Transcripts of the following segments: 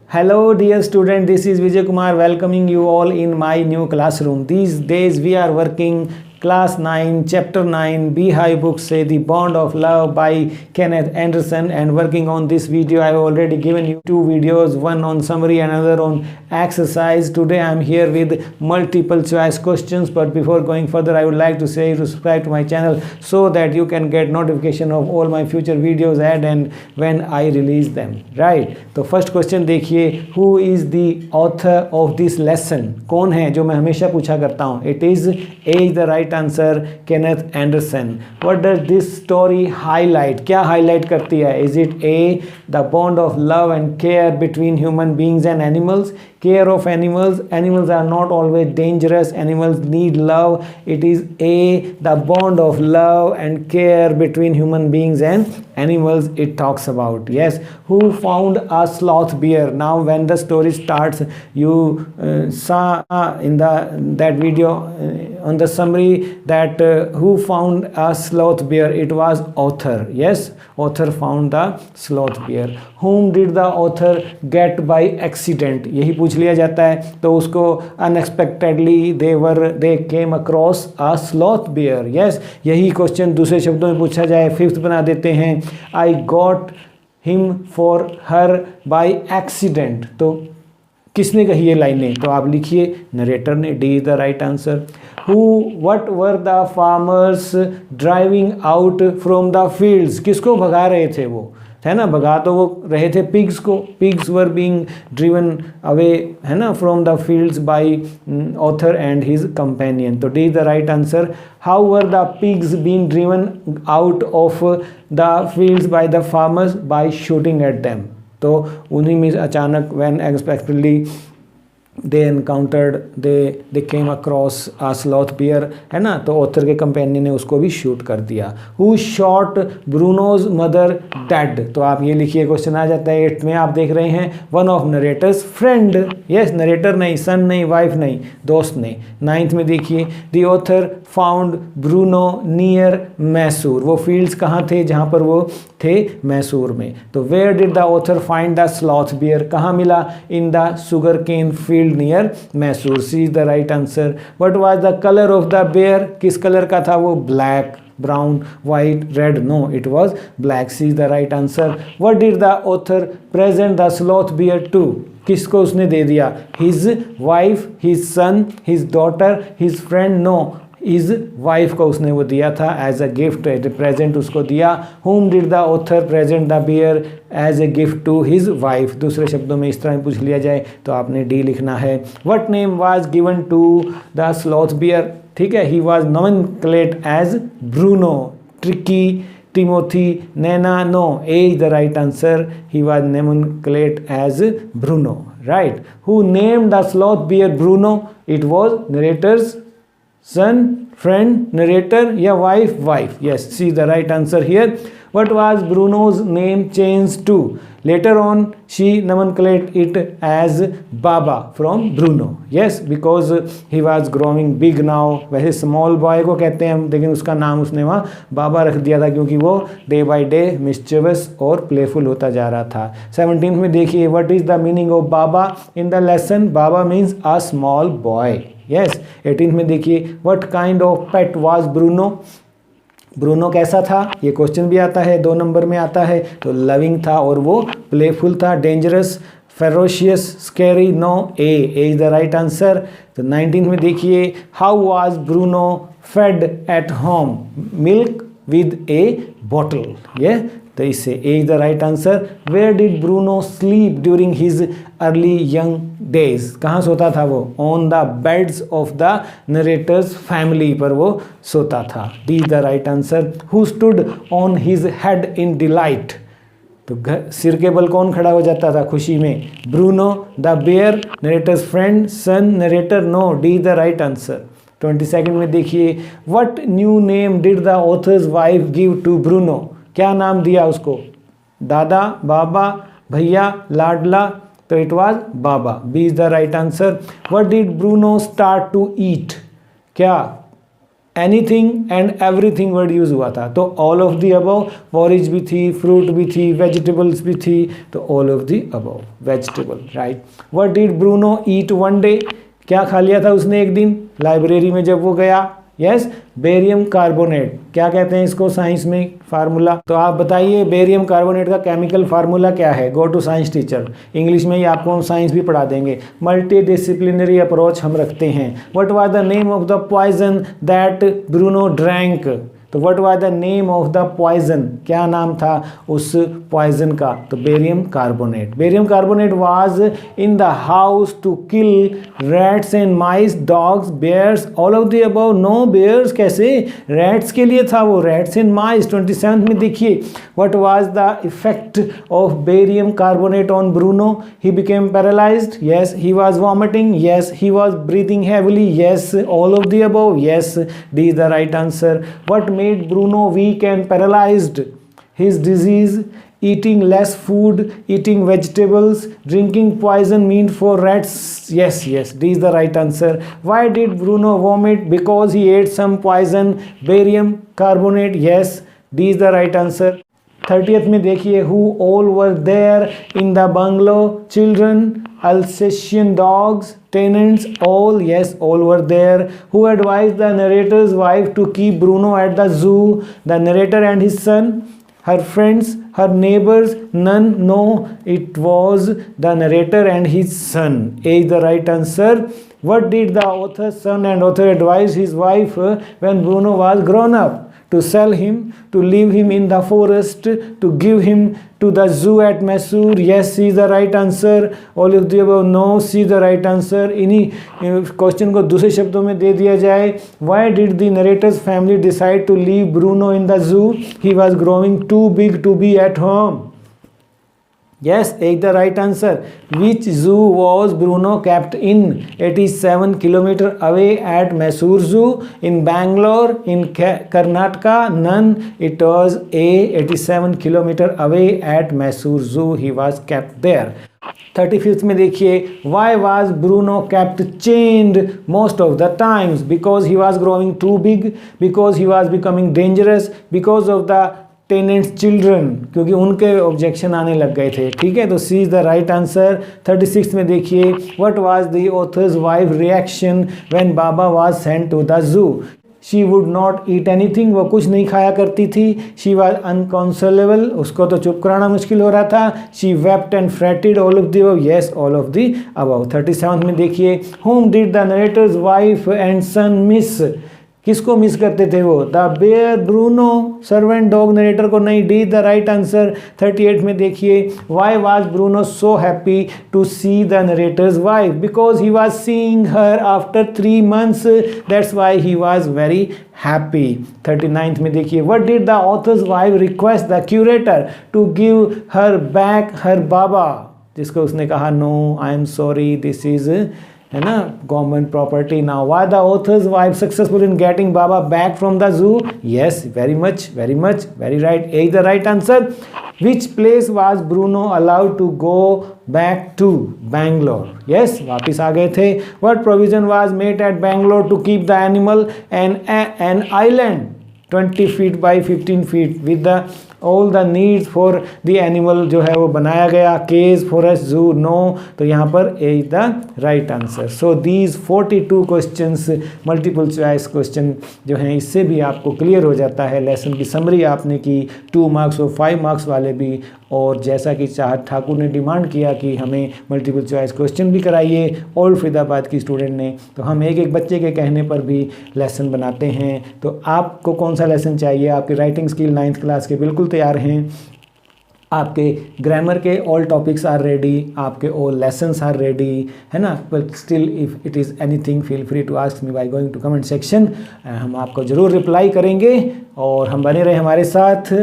Hello dear student, this is Vijay Kumar welcoming you all in my new classroom. These days we are working class 9 chapter 9 Beehive book say The Bond of Love by Kenneth Anderson, and working on this video I have already given you two videos, one on summary and another on exercise. Today I am here with multiple choice questions, but before going further I would like to say to subscribe to my channel so that you can get notification of all my future videos and when I release them, right? तो first question देखिए, who is the author of this lesson? कौन है जो मैं हमेशा पूछा करता हूँ? It is a is the right answer, Kenneth Anderson. What does this story highlight? क्या हाईलाइट करती है? Is it A the bond of love and care between human beings and animals? Care of animals. Animals are not always dangerous. Animals need love. It is A, the bond of love and care between human beings and animals it talks about. Yes. Who found a sloth bear? Now when the story starts, you saw in that video on the summary that who found a sloth bear? It was author. Yes, author found the sloth bear. Whom did the author get by accident? यही पूछ लिया जाता है, तो उसको unexpectedly they came across a sloth bear. Yes, यही question दूसरे शब्दों में पूछा जाए, फिफ्थ बना देते हैं, I got him for her by accident. तो किसने कही ये लाइनें? तो आप लिखिए नरेटर ने. D is the right answer. What were the farmers driving out from the fields? किसको भगा रहे थे वो? है ना, भगा तो वो रहे थे पिग्स को. Pigs were being driven away, है ना, from the fields by author and his companion. तो D is the right answer. How were the pigs being driven out of the fields by the farmers? By shooting at them. तो उन्हीं में अचानक when unexpectedly they encountered they came across a sloth bear, है ना, तो author के companion ने उसको भी शूट कर दिया. Who shot Bruno's mother dead? तो आप ये लिखिए, क्वेश्चन आ जाता है. 8th में आप देख रहे हैं one of narrator's friend. Yes, narrator नहीं, सन नहीं, वाइफ नहीं, दोस्त नहीं. 9th में देखिए, the author found Bruno near Mysore. वो फील्ड्स कहाँ थे? जहाँ पर वो थे मैसूर में. तो where did the author find the sloth bear? कहाँ मिला? In the sugar cane field near Mysore. C is the right answer. What was the colour of the bear? किस कलर का था वो? Black, brown, white, red? No, it was black. C is the right answer. What did the author present the sloth bear to? किसको उसने दे दिया? His wife, his son, his daughter, his friend? No, his wife को उसने वो दिया था as a gift, as a present उसको दिया. How did the author present the bear as a gift to his wife? दूसरे शब्दों में इस तरह पूछ लिया जाए तो आपने डी लिखना है. What name was given to the sloth bear? ठीक है, he was nomenclate as Bruno, tricky, Timothy, Naina? No, A is the right answer. He was nomenclate as Bruno, right. Who named the sloth bear Bruno? It was narrator's son, friend, narrator, या wife? Yes, see the right answer here. What was Bruno's name changed to? Later on she nomenclated it as Baba from Bruno. Yes, because he was growing big now. वैसे small boy को कहते हैं हम, लेकिन उसका नाम उसने वहाँ बाबा रख दिया था क्योंकि वो डे बाई डे मिस्चिवस और प्लेफुल होता जा रहा था. 17th में देखिए, what is the meaning of Baba in the lesson? Baba means a small boy. Yes. 18th में देखिए, what kind of pet was Bruno? Bruno कैसा था? ये क्वेश्चन भी आता है, 2 नंबर में आता है. तो लविंग था और वो प्लेफुल था. Dangerous, ferocious, scary? No, A is the right answer. तो 19th में देखिए, how was Bruno fed at home? Milk with a bottle. ये तो इससे A is the right answer. Where did Bruno sleep during his early young days? कहाँ सोता था वो? On the beds of the narrator's family पर वो सोता था. D is the right answer. Who stood on his head in delight? तो सिर के बल कौन खड़ा हो जाता था खुशी में? Bruno, the bear, narrator's friend, son, narrator? No, D is the right answer. 22nd में देखिए, what new name did the author's wife give to Bruno? क्या नाम दिया उसको? दादा, बाबा, भैया, लाडला? तो it was Baba. B is the right answer. What did Bruno start to eat? क्या anything and everything word use हुआ था, तो all of the above, forage भी थी, फ्रूट भी थी, वेजिटेबल्स भी थी, तो all of the above vegetable, right. What did Bruno eat one day, क्या खा लिया था उसने एक दिन लाइब्रेरी में जब वो गया, यस बेरियम कार्बोनेट, क्या कहते हैं इसको साइंस में फार्मूला, तो आप बताइए बेरियम कार्बोनेट का केमिकल फार्मूला क्या है, go to science teacher, English में ही आपको हम साइंस भी पढ़ा देंगे, मल्टी डिसिप्लिनरी अप्रोच हम रखते हैं। What was the name of the poison that Bruno drank, तो what was the name of the poison, क्या नाम था उस पॉइजन का, तो barium carbonate. Barium carbonate was in the house to kill rats and mice, dogs, bears, all of the above, no bears, कैसे, rats के लिए था वो, रैट्स एंड माइस। 27 में देखिए, what was the effect of barium carbonate on Bruno, he became paralysed, yes, he was vomiting, yes, he was breathing heavily, yes, all of the above, yes, D is the right answer. What made Bruno weak and paralyzed, his disease, eating less food, eating vegetables, drinking poison meat for rats, yes, yes, D is the right answer. Why did Bruno vomit, because he ate some poison, barium carbonate, yes, D is the right answer. 30th में देखिए, who all were there in the bungalow, children, Alsatian dogs, tenants, all, yes, all were there. Who advised the narrator's wife to keep Bruno at the zoo, the narrator and his son, her friends, her neighbors, none, no, it was the narrator and his son. A is the right answer. What did the author's son and author advise his wife when Bruno was grown up? To sell him, to leave him in the forest, to give him to the zoo at Mysore, yes, C is the right answer. All of the above, no, C is the right answer. इन्हीं question को दूसरे शब्दों में दे दिया जाए, why did the narrator's family decide to leave Bruno in the zoo? He was growing too big to be at home. Yes, take the right answer. Which zoo was Bruno kept in? 87 kilometer away at Mysore Zoo, in Bangalore, in Karnataka, none. It was A, 87 kilometer away at Mysore Zoo. He was kept there. 35th में देखिए, why was Bruno kept chained most of the times? Because he was growing too big, because he was becoming dangerous, because of the tenants children, क्योंकि उनके objection आने लग गए थे, ठीक है, तो C is the right answer. 36 में देखिए, what was the author's wife reaction when Baba was sent to the zoo, she would not eat anything, वो कुछ नहीं खाया करती थी, शी वाज अनकॉन्सोलेबल, उसको तो चुप कराना मुश्किल हो रहा था, she wept and fretted, all of the above, yes, all of the above. 37 में देखिए, how did the narrator's wife and son miss, किसको मिस करते थे वो, the bear, Bruno, servant dog, narrator को नहीं, डी द राइट आंसर। 38 में देखिए, why was Bruno so happy to see the narrator's wife, because he was seeing her after 3 months, that's why he was very happy. 39th में देखिए, what did the author's wife request the curator to give her back her Baba, जिसको उसने कहा no, I am sorry, this is, है ना, government property. Now why the author's wife successful in getting Baba back from the zoo, yes, very much, very right, a the right answer. Which place was Bruno allowed to go back to, Bangalore, yes, वापिस आ गए थे। What provision was made at Bangalore to keep the animal an island 20 feet by 15 feet with the all the needs for the animal, जो है वो बनाया गया, cage, forest, जू, नो, तो यहाँ पर A is the right answer. So these 42 questions multiple choice question जो हैं, इससे भी आपको क्लियर हो जाता है। लेसन की समरी आपने की, 2 marks और 5 marks वाले भी, और जैसा कि चाहत ठाकुर ने डिमांड किया कि हमें मल्टीपल चॉइस क्वेश्चन भी कराइए, ओल्ड फरीदाबाद की स्टूडेंट ने, तो हम एक बच्चे के कहने पर भी लेसन बनाते हैं। तो आपको कौन सा लेसन चाहिए? आपके राइटिंग स्किल 9th क्लास के बिल्कुल तैयार हैं, आपके ग्रामर के ऑल टॉपिक्स आर रेडी, आपके ऑल लेसन्स आर रेडी, है ना। But still if it is anything feel free to ask me by going to comment section, हम आपको ज़रूर रिप्लाई करेंगे, और हम बने रहे हमारे साथ।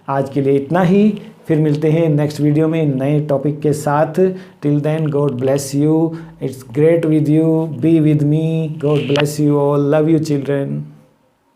आज के लिए इतना ही, फिर मिलते हैं नेक्स्ट वीडियो में नए टॉपिक के साथ। Till then, God bless you, it's great with you, be with me, God bless you all, love you children.